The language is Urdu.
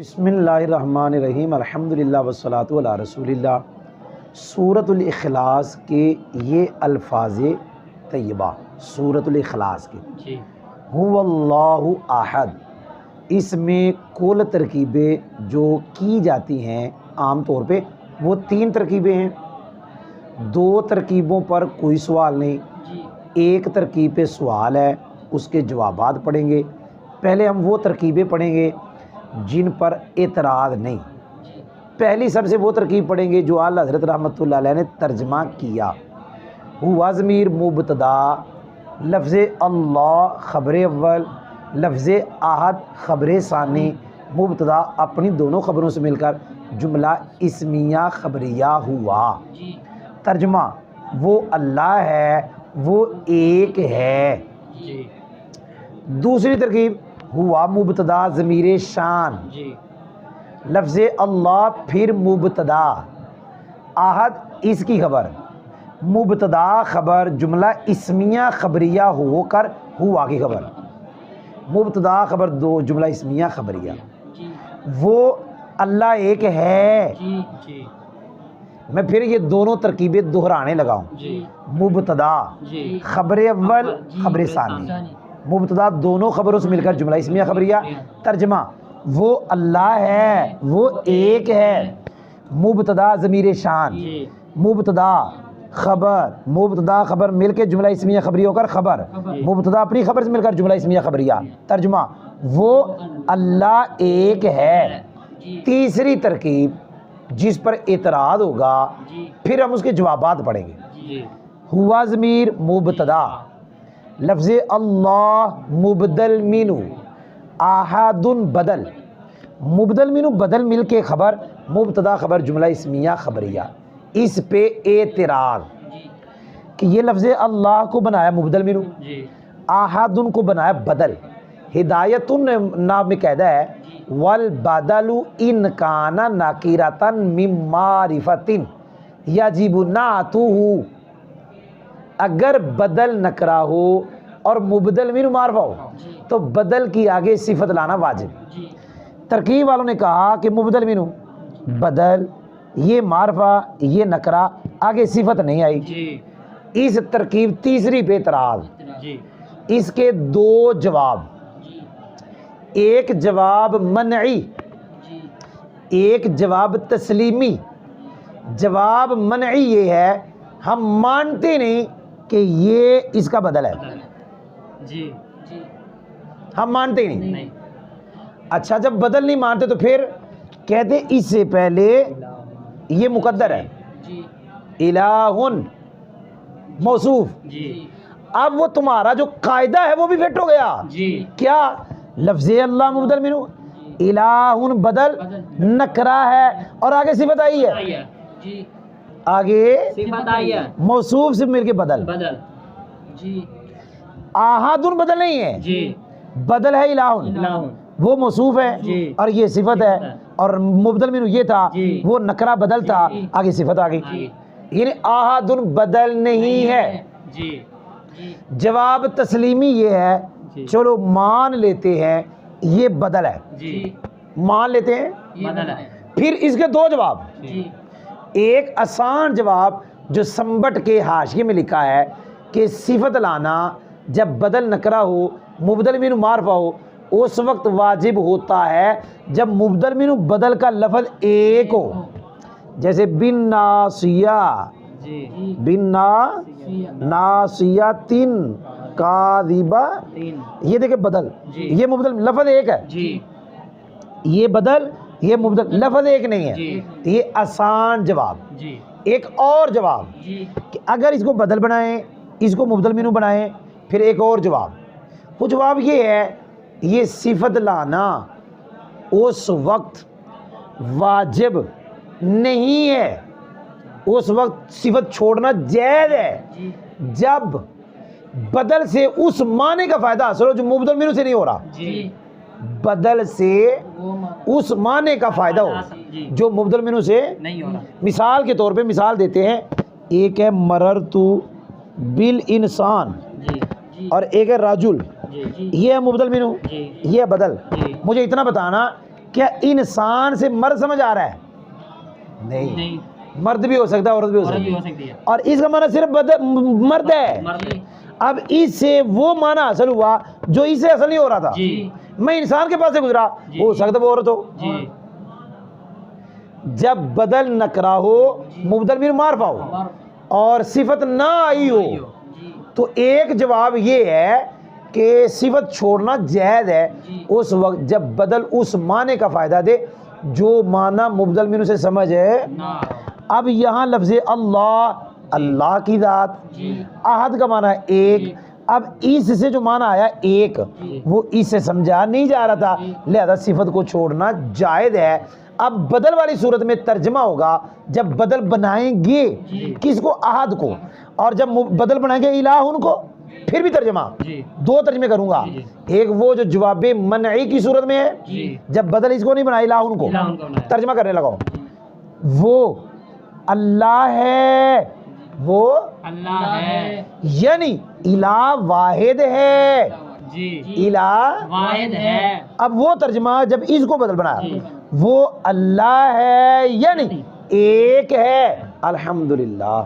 بسم اللہ الرحمن الرحیم، الحمدللہ والصلاۃ علی رسول اللہ۔ سورۃ الاخلاص کے یہ الفاظ طیبہ، سورۃ الاخلاص کے هو اللہ احد، اس میں کل ترکیبیں جو کی جاتی ہیں عام طور پہ وہ 3 ترکیبیں ہیں۔ 2 ترکیبوں پر کوئی سوال نہیں، ایک ترکیب پہ سوال ہے، اس کے جوابات پڑھیں گے۔ پہلے ہم وہ ترکیبیں پڑھیں گے جن پر اعتراض نہیں۔ پہلی سب سے وہ ترکیب پڑھیں گے جو اعلیٰ حضرت رحمۃ اللہ علیہ نے ترجمہ کیا۔ ہوا ضمیر مبتدا، لفظ اللہ خبر اول، لفظ احد خبر ثانی، مبتدا اپنی دونوں خبروں سے مل کر جملہ اسمیہ خبریہ ہوا۔ ترجمہ وہ اللہ ہے، وہ ایک ہے۔ دوسری ترکیب ہوا مبتدا ضمیر شان، لفظ اللہ پھر مبتدا، احد اس کی خبر، مبتدا خبر جملہ اسمیہ خبریہ ہو کر ہوا کی خبر، مبتدا خبر 2 جملہ اسمیہ خبریہ۔ وہ اللہ ایک ہے۔ میں پھر یہ دونوں ترکیبیں دہرانے لگاؤں، مبتدا خبر اول خبر ثانی، مبتدا دونوں خبروں سے مل کر جملہ اسمیہ خبریہ۔ ترجمہ وہ اللہ ہے، وہ ایک ہے، مبتدا ضمیر شان، مبتدا خبر مل کے جملہ اسمیہ خبریہ ہو کر خبر، مبتدا اپنی خبر سے مل کر جملہ اسمیہ خبریہ۔ ترجمہ وہ اللہ ایک ہے۔ تیسری ترکیب جس پر اعتراض ہوگا پھر ہم اس کے جوابات پڑھیں گے۔ ہوا ضمیر مبتدا، لفظ اللہ مبدل منو، احد بدل، مبدل منو بدل مل کے خبر، مبتدا خبر جملہ اسمیہ خبریہ۔ اس پہ اعتراض کہ یہ لفظ اللہ کو بنایا مبدل منو، احد کو بنایا بدل۔ ہدایت نام میں قاعدہ ہے والبدل ان کان نکرۃ من معرفۃ یجب نعتہ، اگر بدل نکرہ ہو اور مبدل منہ معرفہ ہو تو بدل کی آگے صفت لانا واجب۔ ترکیب والوں نے کہا کہ مبدل منہ بدل، یہ معرفہ یہ نکرہ، آگے صفت نہیں آئی۔ اس ترکیب تیسری پہ اعتراض۔ اس کے 2 جواب، ایک جواب منعی، ایک جواب تسلیمی۔ جواب منعی یہ ہے ہم مانتے نہیں کہ یہ اس کا بدل ہے، ہم مانتے ہی نہیں۔ اچھا جب بدل نہیں مانتے تو پھر کہتے اس سے پہلے یہ مقدر ہے، الہ موصوف۔ اب وہ تمہارا جو قاعدہ ہے وہ بھی فٹ ہو گیا۔ کیا؟ لفظ اللہ مبدل منہ، الہ بدل نکرہ ہے اور آگے صفت آئی ہے، آگے موصوف سے مل کے بدل۔ احد بدل نہیں ہے، بدل ہے الہ، وہ موصوف ہے اور یہ صفت ہے، اور مبدل منہ یہ تھا، وہ نکرہ بدل تھا، آگے صفت آ گئی، یعنی احد بدل نہیں ہے۔ جواب تسلیمی یہ ہے چلو مان لیتے ہیں یہ بدل ہے، مان لیتے ہیں۔ پھر اس کے 2 جواب، ایک آسان جواب جو سنبٹ کے حاشیے میں لکھا ہے کہ صفت لانا جب بدل نکرہ ہو مبدل منہ معرفہ ہو اس وقت واجب ہوتا ہے جب مبدل منہ بدل کا لفظ ایک ہو، جیسے بن ناصیہ، بن ناصیۃ کاذبہ، یہ دیکھیں بدل، یہ مبدل لفظ ایک ہے، یہ بدل یہ مبدل لفظ ایک نہیں ہے۔ یہ آسان جواب۔ ایک اور جواب کہ اگر اس کو بدل بنائیں اس کو مبدل منہ بنائیں، پھر ایک اور جواب، وہ جواب یہ ہے یہ صفت لانا اس وقت واجب نہیں ہے، اس وقت صفت چھوڑنا جائز ہے جب بدل سے اس معنی کا فائدہ حاصل ہو جو مبدل منہ سے نہیں ہو رہا، بدل سے اس معنی کا فائدہ ہو جو مبدل منہ سے نہیں ہو رہا۔ مثال کے طور پہ مثال دیتے ہیں، ایک ہے مررت بالانسان اور ایک ہے راجل، یہ ہے مبدل منہ، یہ ہے بدل۔ مجھے اتنا بتانا کیا انسان سے مرد سمجھ آ رہا ہے؟ نہیں، مرد بھی ہو سکتا ہے، عورت بھی ہو سکتی ہے، اور اس کا معنی صرف مرد ہے۔ اب اس سے وہ معنی حاصل ہوا جو اس سے اصل نہیں ہو رہا تھا۔ میں انسان کے پاس سے گزرا، ہو سکتا ہے وہ عورت ہو۔ جب بدل نکرہ ہو، مبدل من معرفہ ہو اور صفت نہ آئی ہو، تو ایک جواب یہ ہے کہ صفت چھوڑنا جائز ہے اس وقت جب بدل اس معنی کا فائدہ دے جو معنی مبدل منہ سے سمجھ ہے۔ اب یہاں لفظ اللہ، اللہ کی ذات، احد کا معنی ایک، اب اس سے جو معنی آیا ایک، وہ اس سے سمجھا نہیں جا رہا تھا، لہذا صفت کو چھوڑنا جائز ہے۔ اب بدل والی صورت میں ترجمہ ہوگا جب بدل بنائیں گے کس کو؟ احد کو، اور جب بدل بنائیں گے الہ ان کو، پھر بھی ترجمہ دو ترجمے کروں گا، ایک وہ جو جواب منعی کی صورت میں ہے جب بدل اس کو نہیں بنایا الہ ان کو، ترجمہ کرنے لگاؤ، وہ اللہ ہے، وہ اللہ ہے، یعنی الہ واحد ہے، الہ واحد ہے۔ اب وہ ترجمہ جب اس کو بدل بنایا، وہ اللہ ہے یعنی ایک ہے۔ الحمدللہ۔